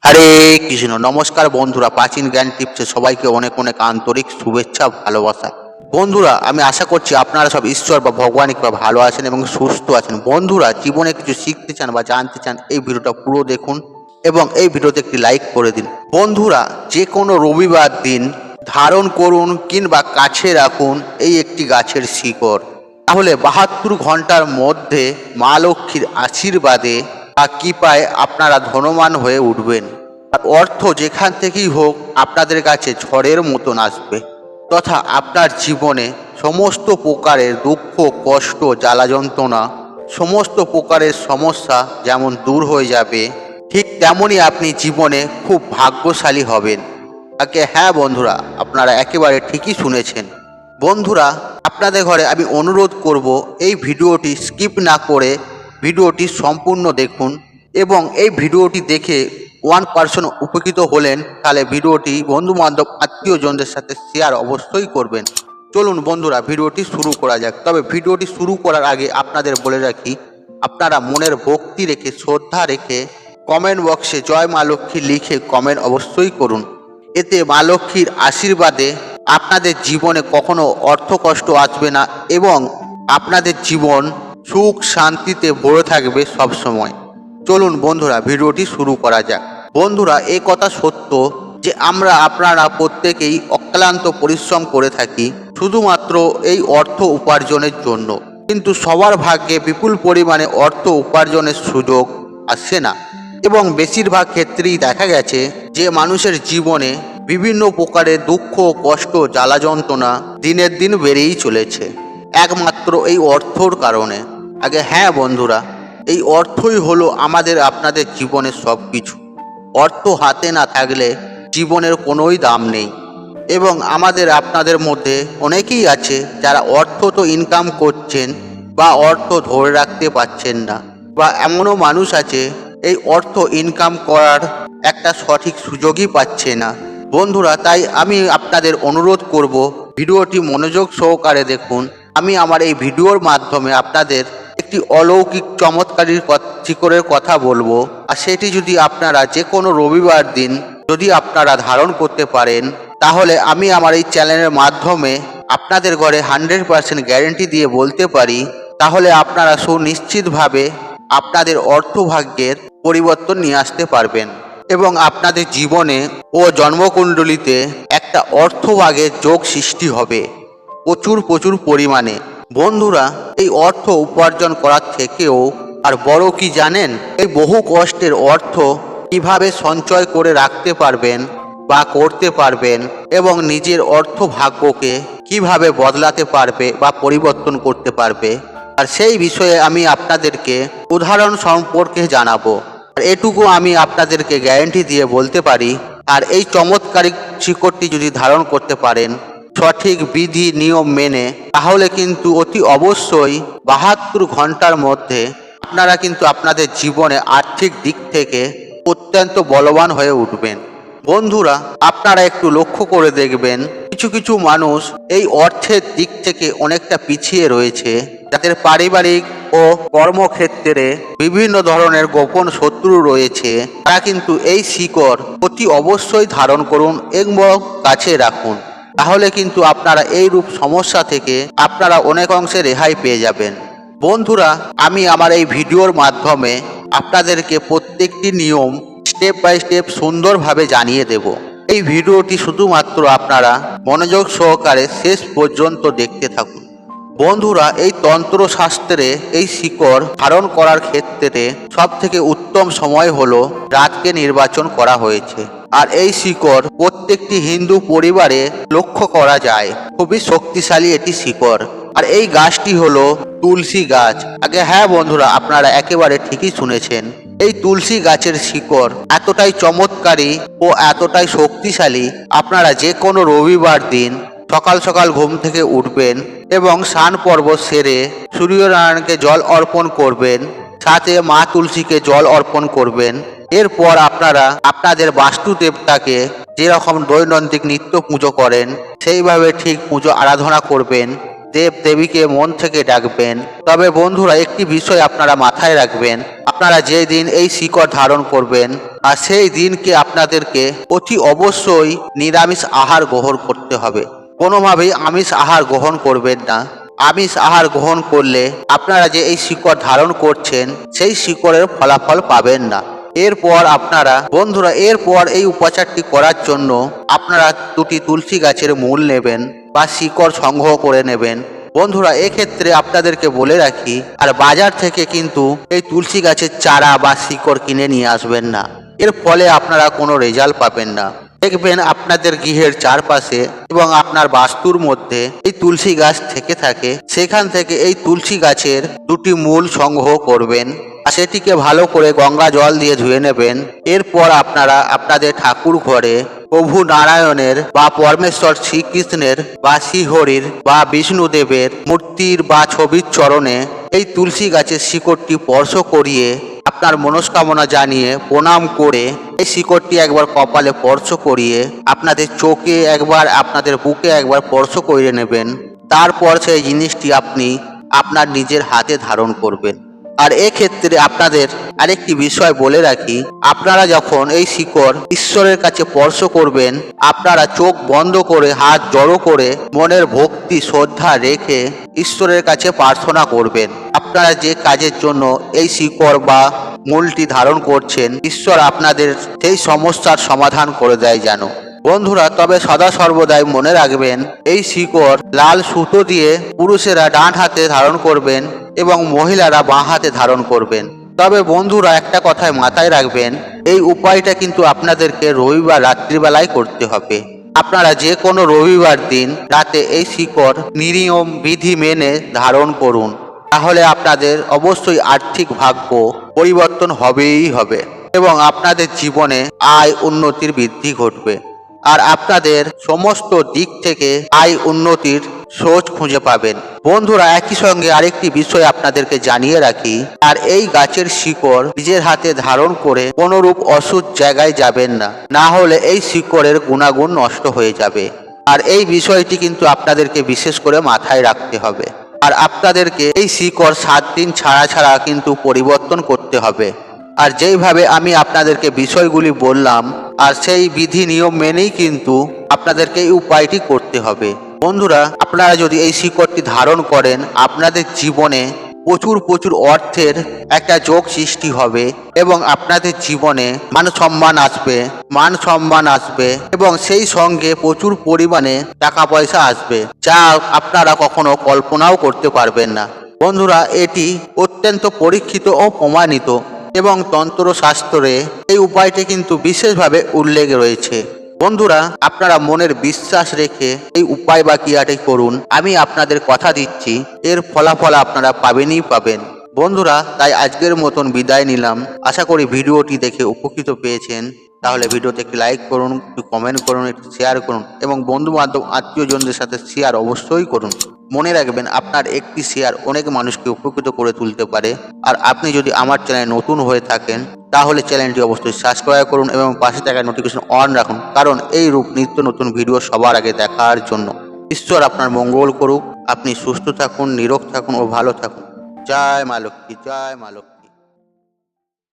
হরে কৃষ্ণ। নমস্কার বন্ধুরা, প্রাচীন জ্ঞান টিপসে সবাইকে অনেক অনেক আন্তরিক শুভেচ্ছা ভালোবাসা। বন্ধুরা, আমি আশা করছি আপনারা সব ঈশ্বর বা ভগবানের কৃপায় ভালো আছেন এবং সুস্থ আছেন। বন্ধুরা, জীবনে কিছু শিখতে চান বা জানতে চান, এই ভিডিওটা পুরো দেখুন এবং এই ভিডিওতে একটি লাইক করে দিন। বন্ধুরা, যে কোনো রবিবার দিন ধারণ করুন কিংবা কাছে রাখুন এই একটি গাছের শিকড়। তাহলে ৭২ ঘন্টার মধ্যে মা লক্ষ্মীর আশীর্বাদে বা কৃপায় আপনারা ধনবান হয়ে উঠবেন। আর অর্থ যেখান থেকেই হোক আপনাদের কাছে ঝড়ের মতন আসবে, তথা আপনার জীবনে সমস্ত প্রকারের দুঃখ, কষ্ট, জ্বালা যন্ত্রণা, সমস্ত প্রকারের সমস্যা যেমন দূর হয়ে যাবে, ঠিক তেমনই আপনি জীবনে খুব ভাগ্যশালী হবেন। হ্যাঁ বন্ধুরা, আপনারা একেবারে ঠিকই শুনেছেন। বন্ধুরা, আপনাদের ঘরে আমি অনুরোধ করব এই ভিডিওটি স্কিপ না করে ভিডিওটি সম্পূর্ণ দেখুন এবং এই ভিডিওটি দেখে 1% উপকৃত হলেন, তাহলে ভিডিওটি বন্ধুবান্ধব আত্মীয়জনদের সাথে শেয়ার অবশ্যই করবেন। চলুন বন্ধুরা, ভিডিওটি শুরু করা যাক। তবে ভিডিওটি শুরু করার আগে আপনাদের বলে রাখি, আপনারা মনের ভক্তি রেখে, শ্রদ্ধা রেখে কমেন্ট বক্সে জয় মা লক্ষ্মী লিখে কমেন্ট অবশ্যই করুন। এতে মা লক্ষ্মীর আশীর্বাদে আপনাদের জীবনে কখনো অর্থ কষ্ট আসবে না এবং আপনাদের জীবন সুখ শান্তিতে ভরে থাকবে সব সময়। চলুন বন্ধুরা, ভিডিওটি শুরু করা যাক। বন্ধুরা, এই কথা সত্য যে আপনারা প্রত্যেকেই অক্লান্ত পরিশ্রম করে থাকি শুধুমাত্র এই অর্থ উপার্জনের জন্য, কিন্তু সবার ভাগ্যে বিপুল পরিমাণে অর্থ উপার্জনের সুযোগ আসে না এবং বেশিরভাগ ক্ষেত্রেই দেখা গেছে যে মানুষের জীবনে বিভিন্ন প্রকারের দুঃখ, কষ্ট, জ্বালা যন্ত্রণা দিনের দিন বেড়েই চলেছে একমাত্র এই অর্থর কারণে। হ্যাঁ বন্ধুরা, এই অর্থই হলো আমাদের আপনাদের জীবনের সব কিছু। অর্থ হাতে না থাকলে জীবনের কোনোই দাম নেই এবং আমাদের আপনাদের মধ্যে অনেকেই আছে যারা অর্থ তো ইনকাম করছেন বা অর্থ ধরে রাখতে পারছেন না, বা এমনও মানুষ আছে এই অর্থ ইনকাম করার একটা সঠিক সুযোগই পাচ্ছে না। বন্ধুরা, তাই আমি আপনাদের অনুরোধ করব ভিডিওটি মনোযোগ সহকারে দেখুন। আমি আমার এই ভিডিওর মাধ্যমে আপনাদের একটি অলৌকিক চমৎকারী শিকড়ের কথা বলবো, আর সেটি যদি আপনারা যে কোনো রবিবার দিন যদি আপনারা ধারণ করতে পারেন, তাহলে আমি আমার এই চ্যানেলের মাধ্যমে আপনাদের ঘরে 100% গ্যারেন্টি দিয়ে বলতে পারি, তাহলে আপনারা সুনিশ্চিতভাবে আপনাদের অর্থভাগ্যের পরিবর্তন নিয়ে আসতে পারবেন এবং আপনাদের জীবনে ও জন্মকুণ্ডলিতে একটা অর্থভাগের যোগ সৃষ্টি হবে প্রচুর পরিমাণে। বন্ধুরা, এই অর্থ উপার্জন করার থেকেও আর বড় কি জানেন? এই বহু কষ্টের অর্থ কিভাবে সঞ্চয় করে রাখতে পারবেন বা করতে পারবেন এবং নিজের অর্থ ভাগ্যকে কিভাবে বদলাতে পারবে বা পরিবর্তন করতে পারবে, আর সেই বিষয়ে আমি আপনাদেরকে উদাহরণ সম্পর্কে জানাবো। আর এটুকু আমি আপনাদেরকে গ্যারান্টি দিয়ে বলতে পারি, আর এই চমৎকারী শিকড়টি যদি ধারণ করতে পারেন সঠিক বিধি নিয়ম মেনে, তাহলে কিন্তু অতি অবশ্যই ৭২ ঘন্টার মধ্যে আপনারা কিন্তু আপনাদের জীবনে আর্থিক দিক থেকে অত্যন্ত বলবান হয়ে উঠবেন। বন্ধুরা, আপনারা একটু লক্ষ্য করে দেখবেন, কিছু কিছু মানুষ এই অর্থের দিক থেকে অনেকটা পিছিয়ে রয়েছে, যাদের পারিবারিক ও কর্মক্ষেত্রে বিভিন্ন ধরনের গোপন শত্রু রয়েছে। তারা কিন্তু এই শিকড় অতি অবশ্যই ধারণ করুন এবং কাছে রাখুন, তাহলে কিন্তু আপনারা এই রূপ সমস্যা থেকে আপনারা অনেক অংশে রেহাই পেয়ে যাবেন। বন্ধুরা, আমি আমার এই ভিডিওর মাধ্যমে আপনাদেরকে প্রত্যেকটি নিয়ম স্টেপ বাই স্টেপ সুন্দরভাবে জানিয়ে দেব। এই ভিডিওটি শুধুমাত্র আপনারা মনোযোগ সহকারে শেষ পর্যন্ত দেখতে থাকুন। বন্ধুরা, এই তন্ত্রশাস্ত্রে এই শিকড় ধারণ করার ক্ষেত্রে সব থেকে উত্তম সময় হলো রাতকে নির্বাচন করা হয়েছে। আর এই শিকড় প্রত্যেকটি হিন্দু পরিবারে লক্ষ্য করা যায়। খুবই শক্তিশালী এটি শিকড়। আর এই গাছটি হলো তুলসী গাছ। হ্যাঁ বন্ধুরা, আপনারা একেবারে ঠিকই শুনেছেন। এই তুলসী গাছের শিকড় এতটাই চমৎকারী ও এতটাই শক্তিশালী, আপনারা যে কোনো রবিবার দিন সকাল সকাল ঘুম থেকে উঠবেন এবং স্নান পর্ব সেরে সূর্যনারায়ণকে জল অর্পণ করবেন, সাথে মা তুলসীকে জল অর্পণ করবেন। এরপর আপনারা আপনাদের বাস্তু দেবতাকে যেরকম দৈনন্দিন নিত্য পুজো করেন সেইভাবে ঠিক পুজো আরাধনা করবেন। দেব দেবীকে মন থেকে ডাকবেন। তবে বন্ধুরা একটি বিষয় আপনারা মাথায় রাখবেন, আপনারা যে দিন এই শিকড় ধারণ করবেন আর সেই দিনকে আপনাদেরকে অতি অবশ্যই নিরামিষ আহার গ্রহণ করতে হবে। কোনোভাবেই আমিষ আহার গ্রহণ করবেন না। আমিষ আহার গ্রহণ করলে আপনারা যে এই শিকড় ধারণ করছেন সেই শিকড়ের ফলাফল পাবেন না। এরপর আপনারা বন্ধুরা এই উপাচারটি করার জন্য আপনারা দুটি তুলসী গাছের মূল নেবেন বা শিকড় সংগ্রহ করে নেবেন। বন্ধুরা এক্ষেত্রে আপনাদেরকে বলে রাখি, আর বাজার থেকে কিন্তু এই তুলসী গাছের চারা বা শিকড় কিনে নিয়ে আসবেন না। এর ফলে আপনারা কোনো রেজাল্ট পাবেন না। দেখবেন আপনাদের গৃহের চারপাশে এবং আপনার বাস্তুর মধ্যে এই তুলসী গাছ থেকে থাকে, সেখান থেকে এই তুলসী গাছের দুটি মূল সংগ্রহ করবেন আর সেটিকে ভালো করে গঙ্গা জল দিয়ে ধুয়ে নেবেন। এরপর আপনারা আপনাদের ঠাকুর ঘরে প্রভু নারায়ণের বা পরমেশ্বর শ্রীকৃষ্ণের বা শ্রীহরির বা বিষ্ণুদেবের মূর্তির বা ছবির চরণে এই তুলসী গাছের শিকড়টি স্পর্শ করিয়ে আপনার মনস্কামনা জানিয়ে প্রণাম করে এই শিকড়টি একবার কপালে স্পর্শ করিয়ে আপনাদের চোখে একবার, আপনাদের বুকে একবার স্পর্শ করে নেবেন। তারপর সেই জিনিসটি আপনি আপনার নিজের হাতে ধারণ করবেন। আর এক্ষেত্রে আপনাদের আরেকটি বিষয় বলে রাখি, আপনারা যখন এই শিকড় ঈশ্বরের কাছে স্পর্শ করবেন, আপনারা চোখ বন্ধ করে হাত জড়ো করে মনের ভক্তি শ্রদ্ধা রেখে ঈশ্বরের কাছে প্রার্থনা করবেন। আপনারা যে কাজের জন্য এই শিকড় বা মূলটি ধারণ করছেন, ঈশ্বর আপনাদের সেই সমস্যার সমাধান করে দেয় যেন। বন্ধুরা তবে সদা সর্বদাই মনে রাখবেন, এই শিকড় লাল সুতো দিয়ে পুরুষেরা ডান হাতে ধারণ করবেন এবং মহিলারা বাঁ হাতে ধারণ করবেন। তবে বন্ধুরা একটা কথায় মাথায় রাখবেন, এই উপায়টা কিন্তু আপনাদেরকে রবিবার রাত্রিবেলায় করতে হবে। আপনারা যে কোনো রবিবার দিন রাতে এই শিকড় নিয়ম বিধি মেনে ধারণ করুন, তাহলে আপনাদের অবশ্যই আর্থিক ভাগ্য পরিবর্তন হবেই হবে এবং আপনাদের জীবনে আয় উন্নতির বৃদ্ধি ঘটবে আর আপনাদের সমস্ত দিক থেকে আয় উন্নতির সোচ খুঁজে পাবেন। বন্ধুরা একই সঙ্গে আরেকটি বিষয় আপনাদেরকে জানিয়ে রাখি, আর এই গাছের শিকড় নিজের হাতে ধারণ করে কোনরূপ অসুখ জায়গায় যাবেন না, না হলে এই শিকড়ের গুণাগুণ নষ্ট হয়ে যাবে। আর এই বিষয়টি কিন্তু আপনাদেরকে বিশেষ করে মাথায় রাখতে হবে। আর আপনাদেরকে এই শিকড় 7 দিন ছাড়া ছাড়া কিন্তু পরিবর্তন করতে হবে। আর যেইভাবে আমি আপনাদেরকে বিষয়গুলি বললাম, আর সেই বিধি নিয়ম মেনেই কিন্তু আপনাদেরকে এই উপায়টি করতে হবে। বন্ধুরা আপনারা যদি এই শিকড়টি ধারণ করেন, আপনাদের জীবনে প্রচুর প্রচুর অর্থের একটা যোগ সৃষ্টি হবে এবং আপনাদের জীবনে মান সম্মান আসবে এবং সেই সঙ্গে প্রচুর পরিমাণে টাকা পয়সা আসবে, যা আপনারা কখনো কল্পনাও করতে পারবেন না। বন্ধুরা এটি অত্যন্ত পরীক্ষিত ও প্রমাণিত এবং তন্ত্রশাস্ত্রে এই উপায়টি কিন্তু বিশেষভাবে উল্লেখ রয়েছে। বন্ধুরা আপনারা মনের বিশ্বাস রেখে এই উপায় বা ক্রিয়াটি করুন, আমি আপনাদের কথা দিচ্ছি এর ফলাফল আপনারা পাবেনই পাবেন। বন্ধুরা তাই আজকের মতন বিদায় নিলাম। আশা করি ভিডিওটি দেখে উপকৃত পেয়েছেন। তাহলে ভিডিওতে একটি লাইক করুন, একটু কমেন্ট করুন, একটু শেয়ার করুন এবং বন্ধু বান্ধব আত্মীয়জনদের সাথে শেয়ার অবশ্যই করুন। মনে রাখবেন আপনার একটি শেয়ার অনেক মানুষকে উপকৃত করে তুলতে পারে। আর আপনি যদি আমার চ্যানেলে নতুন হয়ে থাকেন তাহলে চ্যানেলটি অবশ্যই সাবস্ক্রাইব করুন এবং পাশে থাকা নোটিফিকেশন অন রাখুন, কারণ এই রূপ নিত্য নতুন ভিডিও সবার আগে দেখার জন্য। ঈশ্বর আপনার মঙ্গল করুক। আপনি সুস্থ থাকুন, নিরোগ থাকুন ও ভালো থাকুন। জয় মা লক্ষ্মী, জয় মা লক্ষ্মী।